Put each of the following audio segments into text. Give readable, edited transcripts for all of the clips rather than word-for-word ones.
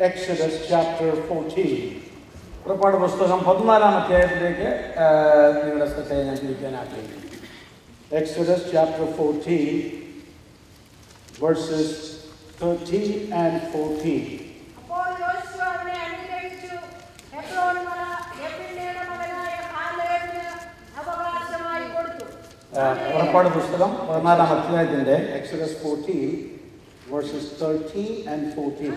Exodus chapter 14. പുറപ്പാട് പുസ്തകം 14-ാം അധ്യായത്തിലേക്ക് നിങ്ങളുടെ ശ്രദ്ധയെ ഞാൻ തിരിക്കാൻ ആഗ്രഹിക്കുന്നു. Exodus chapter 14, verses 13 and 14. പുറപ്പാട് പുസ്തകം 14-ാം അധ്യായത്തിന്റെ Exodus 14, verses 13 and 14.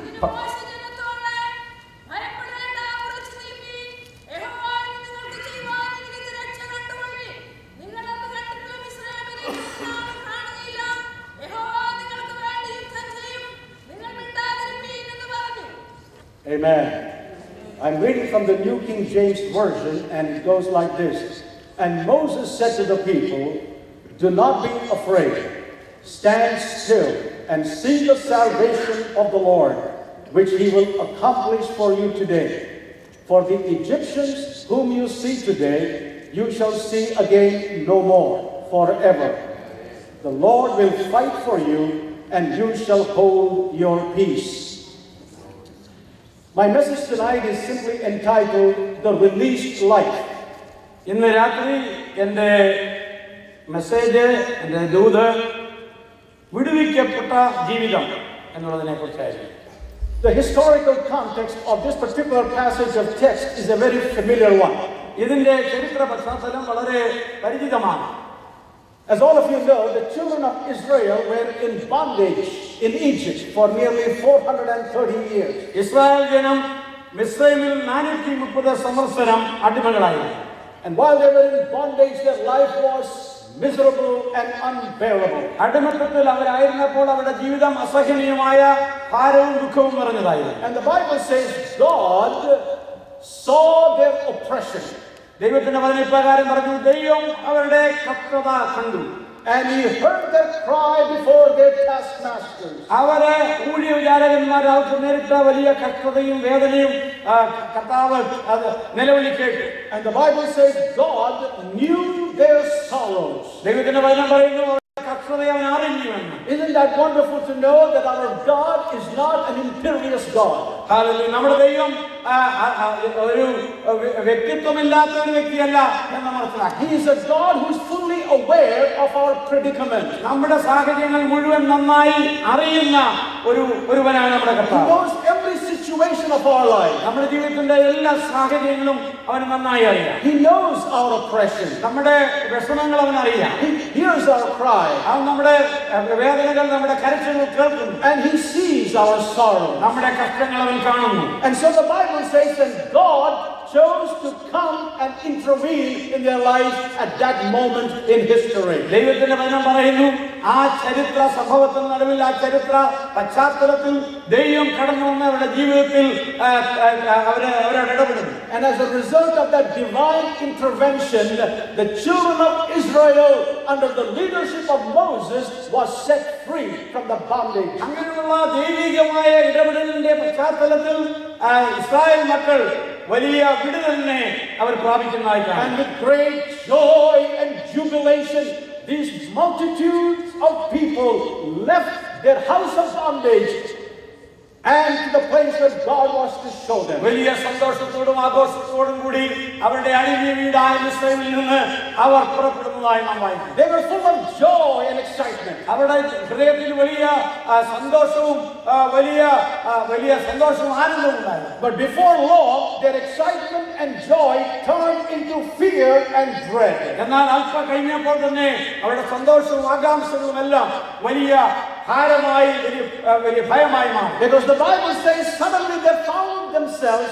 Amen. I'm reading from the New King James Version, and it goes like this. And Moses said to the people, "Do not be afraid. Stand still and see the salvation of the Lord, which he will accomplish for you today. For the Egyptians whom you see today, you shall see again no more, forever. The Lord will fight for you, and you shall hold your peace." My message tonight is simply entitled The Released Life. ഇന്ന് രാത്രി എൻ്റെ message, എൻ്റെ ദൂത് വിടുവിക്കപ്പെട്ട ജീവിതം എന്നുള്ളതിനെ കുറിച്ചായിരുന്നു. The historical context of this particular passage of text is a very familiar one. ഇതിന്റെ ചരിത്ര പശ്ചാത്തലം വളരെ പരിചിതമാണ്. As all of you know, the children of Israel were in bondage in Egypt for nearly 430 years. Israel ജനം മിസ്രൈമിൽ 430 സംവത്സരം അടിമകളായിരുന്നു. And while they were in bondage, their life was miserable and unbearable. അടിമത്തത്തിൽ അവരായിരുന്നപ്പോൾ അവരുടെ ജീവിതം അസഹനീയമായ ഭാരവും ദുഃഖവും നിറഞ്ഞതായിരുന്നു. And the Bible says God saw their oppression. ദൈവത്തിന്റെ വചനം ഇപ്രകാരം പറഞ്ഞു, ദൈവം അവരുടെ കഷ്ടത കണ്ടു. And he heard their cry before their taskmasters. അവരെ ഊഴിയ വിചാരകന്മാർ അവർക്ക് നേരിട്ട വലിയ കഷ്ടതയും വേദനയും കർത്താവ് അത് നിലവിളി കേട്ടു. And the Bible says God knew their sorrows. ദൈവത്തിന്റെ വചനം പറയുന്നു കഷ്ടതയെ അവൻ അറിഞ്ഞുവെന്ന്. Isn't that wonderful to know that our God is not an imperious God? Hallelujah. നമ്മുടെ ദൈവം ഒരു വ്യക്തിത്വമില്ലാത്ത ഒരു വ്യക്തിയല്ല എന്ന് മനസ്സിലാക്കി. He is a God who is fully aware of our predicament. നമ്മുടെ സാഹചര്യങ്ങൾ മുഴുവൻ നന്നായി അറിയുന്ന ഒരുവനാണ് നമ്മുടെ He കർത്താവ്. knows every situation of our life. നമ്മുടെ ജീവിതത്തിന്റെ എല്ലാ സാഹചര്യങ്ങളും അവന് നന്നായി അറിയാം. He knows our oppression. നമ്മുടെ വിഷമങ്ങൾ അവൻ അറിയാം. He hears our cry. അവൻ നമ്മുടെ വേദനകൾ, നമ്മുടെ കരച്ചിലുകൾ കേൾക്കുന്നു. And he sees our sorrow. നമ്മുടെ കഷ്ടങ്ങൾ അവൻ കാണുന്നു. And so the Bible says that God chose to come and intervene in their lives at that moment in history. ദൈവത്തിന്റെ വചനം പറയുന്നു, ആ ചരിത്ര സംഭവത്തിന് നടുവിൽ, ആ ചരിത്ര പശ്ചാത്തലത്തിൽ ദൈവം കടന്നു വന്ന് അവരുടെ ജീവിതത്തിൽ അവരോട് ഇടപെടുന്നു. And as a result of that divine intervention, the children of Israel under the leadership of Moses was set free from the bondage. അങ്ങനെയുള്ള ദൈവികമായ ഇടപെടലിന്റെ പശ്ചാത്തലത്തിൽ ഇസ്രായേൽ മക്കൾ വലിയ വിടുതലിനെ അവർ പ്രാപിക്കുന്നതായി കാണാം. And with great joy and jubilation, these multitudes of people left their house of bondage and to the place that God was to show them. വലിയ സന്തോഷത്തോടും ആഘോഷത്തോടും കൂടി അവരുടെ അടിമ വീടായ മിസ്രൈമിൽ നിന്ന് അവർ പുറപ്പെടുന്നതായി നാം വായിക്കുന്നു. They were full of joy and excitement. അവരുടെ ഹൃദയത്തിൽ വലിയ സന്തോഷവും വലിയ സന്തോഷവും ആനന്ദവും ഉണ്ടായിരുന്നു. But before long, their excitement and joy turned into fear and dread. എന്നാൽ അല്പം കഴിഞ്ഞപ്പോൾ തന്നെ അവരുടെ സന്തോഷവും ആകാംക്ഷകളും എല്ലാം വലിയ ഭാരമായി, വലിയ ഭയമായി മാറി. Because the Bible says suddenly they found themselves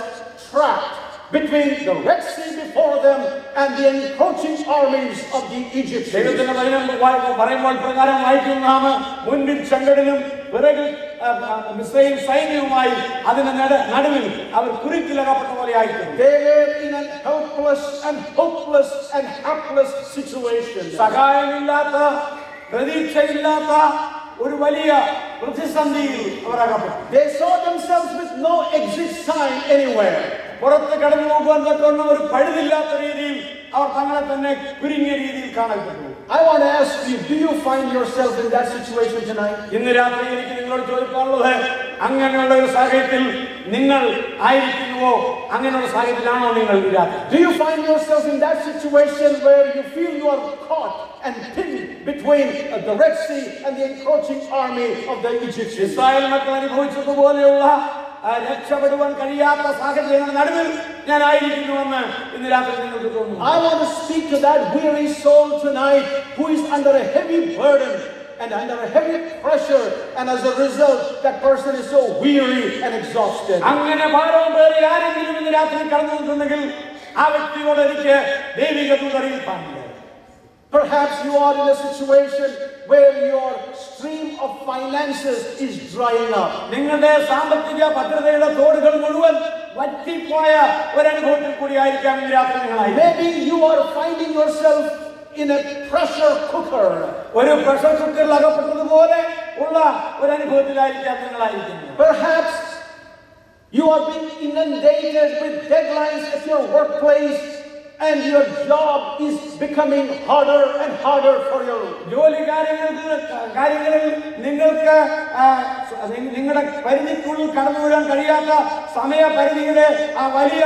trapped between the Red Sea before them and the encroaching armies of the Egyptians. ദൈവത്തിന്റെ വചനം പറയുമ്പോൾ പ്രകാരം വായിക്കുന്ന നാം മുൻപിൽ ചെങ്കടലും പിറകിൽ മിസ്രൈം സൈന്യവുമായി അതിന്റെ നടുവിൽ അവർ കുരുക്കിലകപ്പെട്ട പോലെ ആയിത്തീർന്നു. They were in an helpless and hopeless and hapless situation. സഹായമില്ലാത്ത, പ്രതീക്ഷയില്ലാത്ത ഒരു വലിയ പ്രതിസന്ധിയിൽ അവർ അകപ്പെട്ടു. They saw themselves with no exit sign anywhere. പുറത്ത് കടന്നു പോകുവാൻ തക്കവണ്ണം ഒരു പഴുതില്ലാത്ത രീതിയിൽ അവർ തങ്ങളെ തന്നെ കുരുങ്ങിയ രീതിയിൽ കാണപ്പെട്ടു. I want to ask you, do you find yourself in that situation tonight? ഇന്ന് രാത്രി എനിക്ക് നിങ്ങളോട് ചോദിക്കാനുള്ളത്, അങ്ങനെയുള്ള ഒരു സാഹചര്യത്തിൽ നിങ്ങൾ ആയിരിക്കുന്നുവോ അങ്ങനെയുള്ള സാഹചര്യത്തിലാണോ നിങ്ങൾ ഈ രാത്രി? Do you find yourself in that situation where you feel you are caught and pinned between the Red Sea and the encroaching army of the Egyptians? Israel മക്കൾ അനുഭവിച്ചതുപോലെയുള്ള രക്ഷപ്പെടുവാൻ കഴിയാത്ത സാഹചര്യങ്ങളുടെ നടുവിൽ ഞാൻ ആയിരിക്കുന്നുവെന്ന് ഇന്ന് രാത്രി നിങ്ങൾക്ക് തോന്നുന്നു. I want to speak to that weary soul tonight who is under a heavy burden and under a heavy pressure, and as a result that person is so weary and exhausted. അങ്ങനെ ഭാരവും പേറി ആരെങ്കിലും ഇന്ന് രാത്രി കടന്നു വന്നിട്ടുണ്ടെങ്കിൽ ആ വ്യക്തിയോട് എനിക്ക് ദൈവിക ദൂതറിയിപ്പാണ്. Perhaps you are in a situation where your stream of finances is drying up. നിങ്ങളുടെ സാമ്പത്തിക ഭദ്രതയുടെ തോടുകൾ മുഴുവൻ വറ്റിപ്പോയ ഒരനുഭവത്തിൽ കൂടിയായിരിക്കാം ഇന്ന് രാത്രി നിങ്ങളായി. Maybe you are finding yourself in a pressure cooker. ഒരു പ്രഷർ കുക്കറിൽ അകപ്പെട്ടതുപോലെ ഉള്ള ഒരു അനുഭവത്തിലായിരിക്കാം നിങ്ങളായിരിക്കുന്നത്. Perhaps you are being inundated with deadlines at your workplace and your job is becoming harder and harder for you. ജോലി കാര്യങ്ങളിൽ നിങ്ങൾക്ക് നിങ്ങളുടെ പരിധിക്കുള്ളിൽ കടന്നു വരാൻ കഴിയാത്ത സമയപരിധിയുടെ വലിയ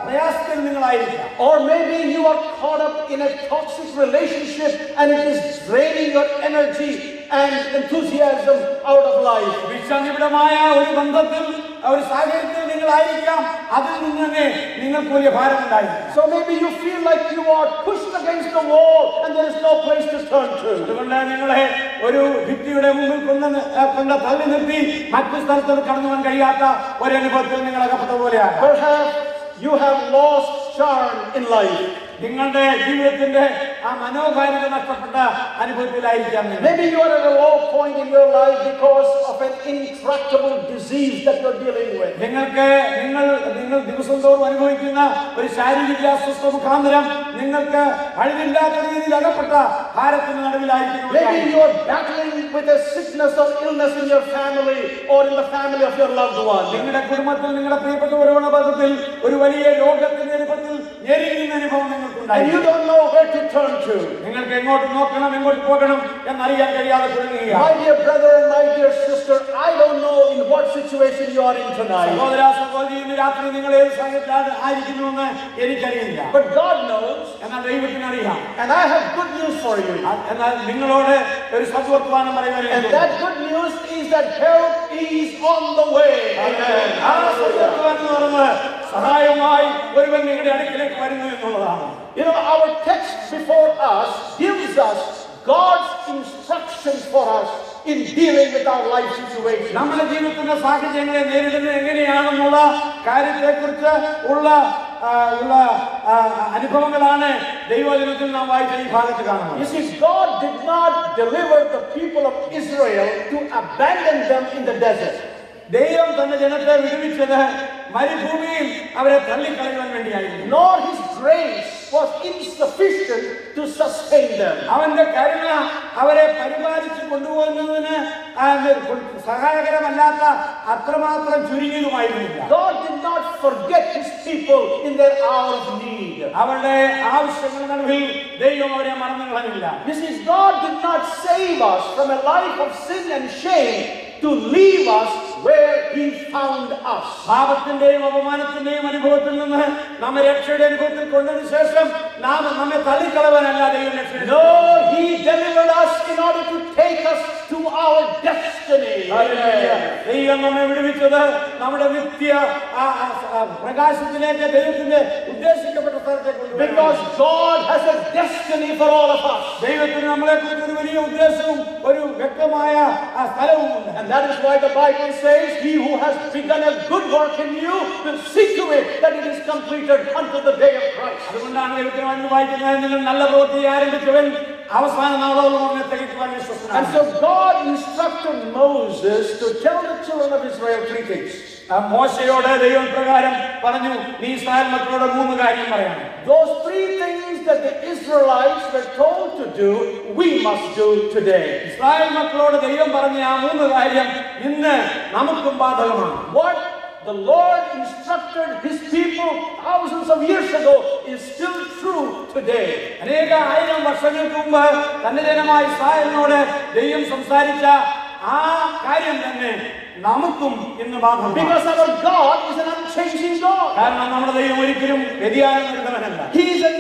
പ്രയാസത്തിൽ നിങ്ങളായിരിക്കാം. Or maybe you are caught up in a toxic relationship and it is draining your energy and enthusiasm out of life. വിഷനിബിഡമായ ഒരു ബന്ധത്തിൽ ഒരു സാഹചര്യത്തിൽ നിങ്ങളായിരിക്കാം. അതിൽ നിന്ന് തന്നെ നിങ്ങൾക്ക് വലിയ ഭാരമുണ്ടായിരിക്കും. So maybe you feel like you are pushed against the wall and there is no place to turn to. അതുകൊണ്ട് നിങ്ങളെ ഒരു ഭിത്തിയുടെ മുമ്പിൽ കൊണ്ട് തള്ളി നിർത്തി മറ്റു സ്ഥലത്തോട് കടന്നു പോകാൻ കഴിയാത്ത ഒരു അനുഭവത്തിൽ നിങ്ങൾ അകപ്പെട്ട പോലെയാണ്. Perhaps you have lost charm in life. നിങ്ങളുടെ ജീവിതത്തിന്റെ ആ മനോഹാരിത നഷ്ടപ്പെട്ട അനുഭവത്തിലായിരിക്കാം. Maybe you are at a low point in your life because of an intractable disease that you are dealing with. നിങ്ങൾ ദിവസം തോറും അനുഭവിക്കുന്ന ഒരു ശാരീരിക അസ്വസ്ഥ മുഖാന്തരം നിങ്ങൾക്ക് കഴിവില്ലാത്ത രീതിയിൽ അകപ്പെട്ട ഭാരത്തിന് നടുവിലായിരിക്കും. Maybe you are battling with a sickness or illness in your family or in the family of your loved one. നിങ്ങളുടെ കുടുംബത്തിൽ നിങ്ങളുടെ പ്രിയപ്പെട്ടവരുടെ ബന്ധത്തിൽ ഒരു വലിയ രോഗത്തിന്റെ രൂപത്തിൽ ഞെരുങ്ങുന്ന അനുഭവം നിങ്ങൾക്കുണ്ടായി. And you don't know where to turn to. നിങ്ങൾക്ക് എങ്ങോട്ട് നോക്കണം എങ്ങോട്ട് പോകണം എന്നറിയാൻ കഴിയാതെ കുടുങ്ങുകയാണ്. My dear brother and my dear sister, I don't know in what situation you are in tonight. സഹോദര സഹോദരി, ഇന്ന് രാത്രി നിങ്ങൾ ഏത് സാഹചര്യത്തിലാണ് ആയിരിക്കുന്നുവെന്ന് എനിക്കറിയില്ല. But God knows. എന്നാൽ ദൈവത്തിന് അറിയാം. And I have good news for you. എന്നാൽ നിങ്ങളോട് ഒരു സദ്വർത്തമാനം പറയുവാൻ. And that good news is that help is on the way. Amen. ആ സദ്വർത്തമാനം എന്ന് പറയുന്നത് സഹായമായി ഒരുവൻ നിങ്ങളുടെ അടുക്കിലേക്ക് വരുന്നു എന്നുള്ളതാണ്. You know, our text before us gives us God's instructions for us in dealing with our life situation. നമ്മുടെ ജീവിതത്തിന്റെ സാഹചര്യങ്ങളെ നേരിടുന്നത് എങ്ങനെയാണെന്നുള്ള കാര്യത്തെക്കുറിച്ച് ഉള്ള അനുഭവങ്ങളാണ് ദൈവവചനത്തിൽ നാം വായിച്ച ഈ ഭാഗത്ത് കാണുന്നത്. You see, God did not deliver the people of Israel to abandon them in the desert. ദൈവം തന്റെ ജനത്തെ വിടുവിച്ചത് മരുഭൂമിയിൽ അവരെ തള്ളിക്കളയുവാൻ വേണ്ടിയായിരുന്നു. Nor his grace was insufficient to sustain them. അവന്റെ കരുണ അവരെ പരിപാലിച്ചു കൊണ്ടുപോകുന്നതിന് സഹായകരമല്ലാത്ത അത്രമാത്രം ചുരുങ്ങിയതുമായിരുന്നില്ല. God did not forget his people in their hour of need. അവരുടെ ആവശ്യങ്ങളുടെ നടുവിൽ ദൈവം അവരെ മറന്നു കളഞ്ഞില്ല. You see, God did not save us from a life of sin and shame to leave us where he found us. പാപത്തിന്റെയും അപമാനത്തിന്റെയും അനുഭവത്തിൽ നിന്ന് നമ്മെ രക്ഷയുടെ അനുഭവത്തിൽ കൊണ്ടതിനു ശേഷം നമ്മെ തള്ളിക്കളവാനല്ല ദൈവം രക്ഷ. No, he delivered us in order to take us to our destiny. ദൈവം നമ്മെ വിടുവിച്ചത് നമ്മുടെ നിത്യ പ്രകാശത്തിലേക്ക് ദൈവത്തിന്റെ ഉദ്ദേശിക്കപ്പെട്ട സ്ഥലത്തേക്ക്. Because God has a destiny for all of us. ദൈവത്തിന് നമ്മളെ കുറിച്ച് ഒരു വലിയ ഉദ്ദേശവും ഒരു വ്യക്തമായ സ്ഥലവുമുണ്ട്. And that is why the Bible says, he who has begun a good work in you will see to it that it is completed until the day of Christ. അതുകൊണ്ടാണ് ദൈവത്തിന് വേണ്ടി വായിക്കുന്നത്, നിങ്ങൾ നല്ല പ്രവൃത്തി ആരംഭിച്ചവൻ അവസാന നാളോളം അവനെ തികയ്ക്കുവാൻ വിശ്വസ്തനാണ്. And so God instructed Moses to tell the children of Israel 3 things. മോശയോട് ദൈവം പ്രകാരം പറഞ്ഞു, നീ ഇസ്രായേൽ മക്കളോട് 3 കാര്യം പറയണം. Those 3 things that the Israelites were told to do, we must do today. Israel മക്കളോട് ദൈവം പറഞ്ഞ ആ 3 കാര്യം ഇന്ന് നമുക്കും ബാധകമാണ്. What the Lord instructed his people thousands of years ago is still true today. അനേക ആയിരം വർഷങ്ങൾക്ക് മുമ്പ് തന്റെ ജനമായ ഇസ്രായേലിനോട് ദൈവം സംസാരിച്ച ആ കാര്യം തന്നെ നമുക്കും ഇന്ന് ബാധകമാണ്. Because our God is an unchanging God. കാരണം നമ്മുടെ ദൈവം ഒരിക്കലും വ്യതിയാനം വരുന്നവനല്ല. He is an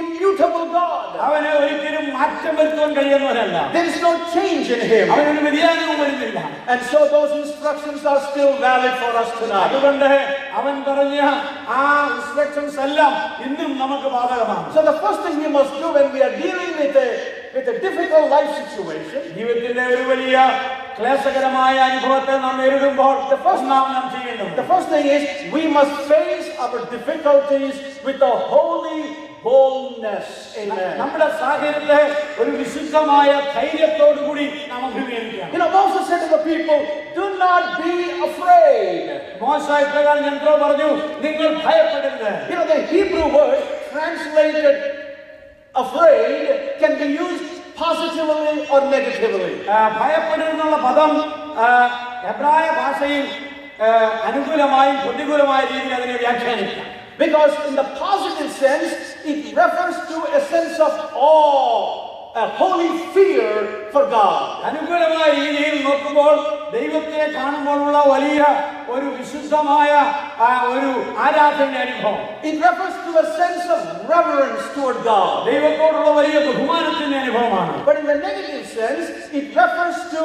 immutable God. അവന് ഒരിക്കലും മാറ്റം വരുത്താൻ കഴിയുന്നവനല്ല. There is no change in him. അവനൊരു വ്യതിയാനവും വരുന്നില്ല. And so those instructions are still valid for us tonight. അതുകൊണ്ട് അവൻ പറഞ്ഞ ആ ഇൻസ്ട്രക്ഷൻസ് എല്ലാം ഇന്നും നമുക്ക് ബാധകമാണ്. So the first thing we must do when we are dealing with a difficult life situation, ജീവിതത്തിന്റെ ഒരു വലിയ ക്ലേശകരമായ അനുഭവത്തെ നാം നേരിടുമ്പോൾ നാം ചെയ്യേണ്ടത്, the first thing is we must face our difficulties with a holy boldness. Amen. നമ്മുടെ സാഹചര്യത്തെ ഒരു വിശുദ്ധമായ ധൈര്യത്തോടു കൂടി നാം അഭിമുഖീകരിക്കണം. You know, Moses said to the people, do not be afraid. മോശ ഇപ്രകാരം ജനത്തോട് പറഞ്ഞു, നിങ്ങൾ ഭയപ്പെടരുത്. You know, the Hebrew word translated afraid can be used positively or negatively. ഭയപ്പെടരുന്നുള്ള പദം എബ്രായ ഭാഷയിൽ അനുകൂലമായും പ്രതികൂലമായ രീതിയിൽ അതിനെ വ്യാഖ്യാനിക്കാം. Because in the positive sense, it refers to a sense of awe, a holy fear for God. അനുകൂലമായ രീതിയിൽ നോക്കുമ്പോൾ ദൈവത്തെ കാണുമ്പോഴുള്ള വലിയ ഒരു വിശുദ്ധമായ ഒരു ആരാധന അനുഭവം. It refers to a sense of reverence toward God. ദൈവത്തോടുള്ള വലിയ ബഹുമാനത്തിന്റെ അനുഭവമാണ്. But in the negative sense, it refers to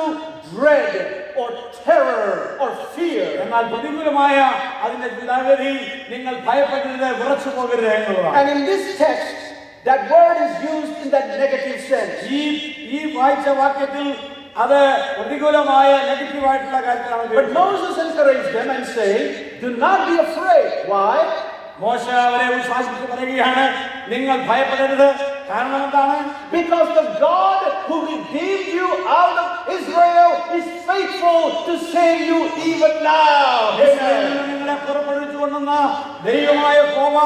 dread or terror or fear. എന്നാൽ പ്രതികൂലമായ അതിന്റെ ചിന്താഗതിയിൽ നിങ്ങൾ ഭയപ്പെടരുത്, വിറച്ചു പോകരുത് എന്നുള്ളതാണ്. And in this text, that word is used in that negative sense. ഈ വായിച്ച വാക്യത്തിൽ അത് പ്രതികൂലമായ നെഗറ്റീവായിട്ടുള്ള കാര്യത്തിലാണ്. But Moses encouraged them and said, do not be afraid. Why? മോശ അവരെ ഉത്സാഹിപ്പിച്ച് പറയുകയാണ്, നിങ്ങൾ ഭയപ്പെടരുത്. കാരണം എന്താണ്? Because the God who redeemed you out of Israel is faithful to save you even now. നിങ്ങളെ പുറപ്പെടുവിച്ചു കൊണ്ടുവന്ന ദൈവമായ യഹോവ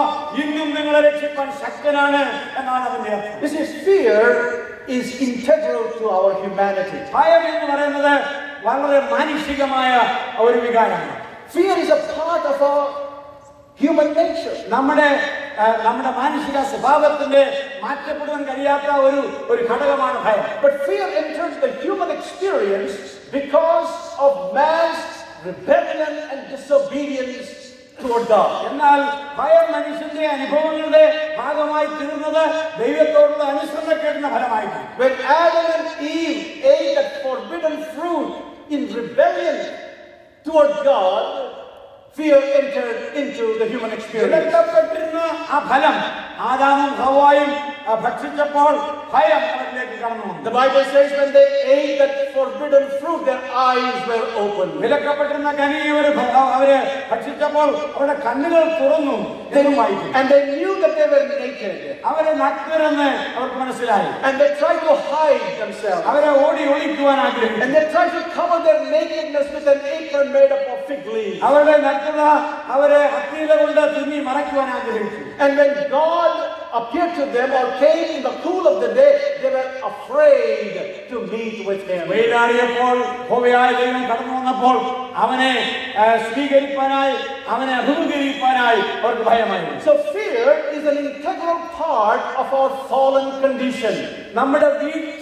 ഇന്നും നിങ്ങളെ രക്ഷിക്കാൻ ശക്തനാണ് എന്നാണ് അതിന്റെ അർത്ഥം. This is fear is integral to our humanity. ഭയം എന്ന് പറയുന്നത് വളരെ മാനുഷികമായ ഒരു വികാരമാണ്. Fear is a part of our human nature. നമ്മുടെ മാനുഷിക സ്വഭാവത്തിന്റെ മാറ്റപ്പെടുവാൻ കഴിയാത്ത ഒരു ഘടകമാണ് ഭയം. But fear enters the human experience because of man's rebellion and disobedience toward God. എന്നാൽ ഭയം മനുഷ്യന്റെ അനുഭവങ്ങളുടെ ഭാഗമായി തീർന്നത് ദൈവത്തോടുള്ള അനുസരണക്കേടിന്റെ ഫലമായിട്ടാണ്. When Adam and Eve ate that forbidden fruit in rebellion toward God, fear entered into the human experience. വിലക്കപ്പെട്ടിരുന്ന ആ ഫലം ആദാമും ഹവ്വായും ഭക്ഷിച്ചപ്പോൾ ഭയം അവരിലേക്ക് കടന്നു. The Bible says when they ate that forbidden fruit, their eyes were opened. വിലക്കപ്പെട്ടിരുന്ന കനി അവരെ ഭക്ഷിച്ചപ്പോൾ അവരുടെ കണ്ണുകൾ തുറന്നു. And they knew that they were naked. അവരെ നഗ്നരെന്ന് അവർക്ക് മനസ്സിലായി. And they tried to hide themselves. അവരെ ഓടി ഒളിക്കുവാൻ ആഗ്രഹിച്ചു. And they tried to cover their nakedness with an apron made up of fig leaves. അവരുടെ നഗ്നത അവരെ അത്തിയില കൊണ്ട് തുന്നി മറയ്ക്കുവാൻ ആഗ്രഹിച്ചു. And when God appeared to them or came in the cool of the day, they were afraid to meet with him. വെയിലാറിയപ്പോൾ യഹോവയായ ദൈവം കടന്നു വന്നപ്പോൾ അവനെ സ്വീകരിക്കാനായി അവനെ അഭിമുഖീകരിക്കാനായി അവർക്ക് ഭയമായി. So fear is an integral part of our fallen condition. നമ്മുടെ വീഴ്ച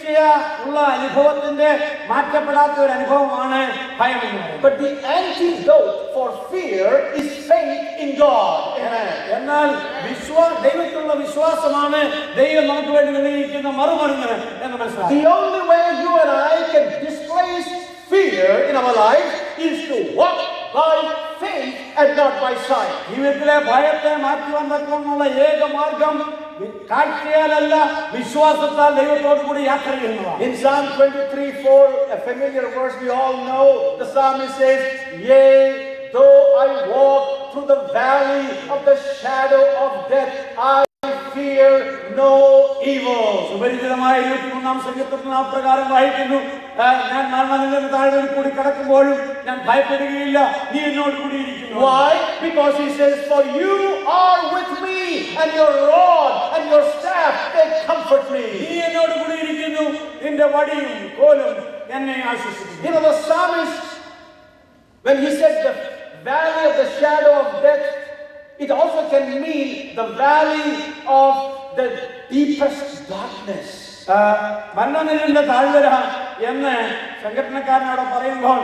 ഉള്ള അനുഭവത്തിന്റെ മാറ്റപ്പെടാത്ത ഒരു അനുഭവമാണ് ഭയം എന്ന് പറയുന്നത്. But the antidote for fear is faith in God. എന്നാൽ ദൈവത്തിലുള്ള വിശ്വാസമാണ് ദൈവം നമുക്ക് വേണ്ടി നിർണ്ണയിക്കുന്ന മറുമരുന്ന് എന്ന് മനസ്സിലാക്കി. The only way you and I can displace fear in our life is to walk by faith and not by sight. ജീവിതത്തിലെ ഭയത്തെ മാറ്റുവാൻ തക്കമുള്ള ഏക മാർഗം കാഴ്ചയാലല്ല വിശ്വാസത്താൽ ദൈവത്തോടു കൂടി യാത്ര ചെയ്യുന്നതാണ്. In Psalm 23:4, a familiar verse we all know, the psalmist says, "Yea, though I walk through the valley of the shadow of death, I fear no evil." സുപരിചിതമായ 23-ാം സങ്കീർത്തനത്തിൽ നാം പ്രകാരം വായിക്കുന്നു, ഞാൻ മരണത്തിന്റെ താഴ്വരയിൽ കൂടി കടക്കുമ്പോഴും ഞാൻ ഭയപ്പെടുകയില്ല, നീ എന്നോട് കൂടി ഇരിക്കുന്നു. Why? Because he says, "For you are with me, and your rod and your staff, they comfort me." നീ എന്നോട് കൂടി ഇരിക്കുന്നു, നിന്റെ വടിയും കോലും എന്നെ ആശ്വസിപ്പിക്കുന്നു. You know, the psalmist, when he said the valley of the shadow of death, it also can mean the valley of the deepest darkness. മരണനിഴലിന്റെ താഴ്വര എന്ന് സംഘടനക്കാരനോട് പറയുമ്പോൾ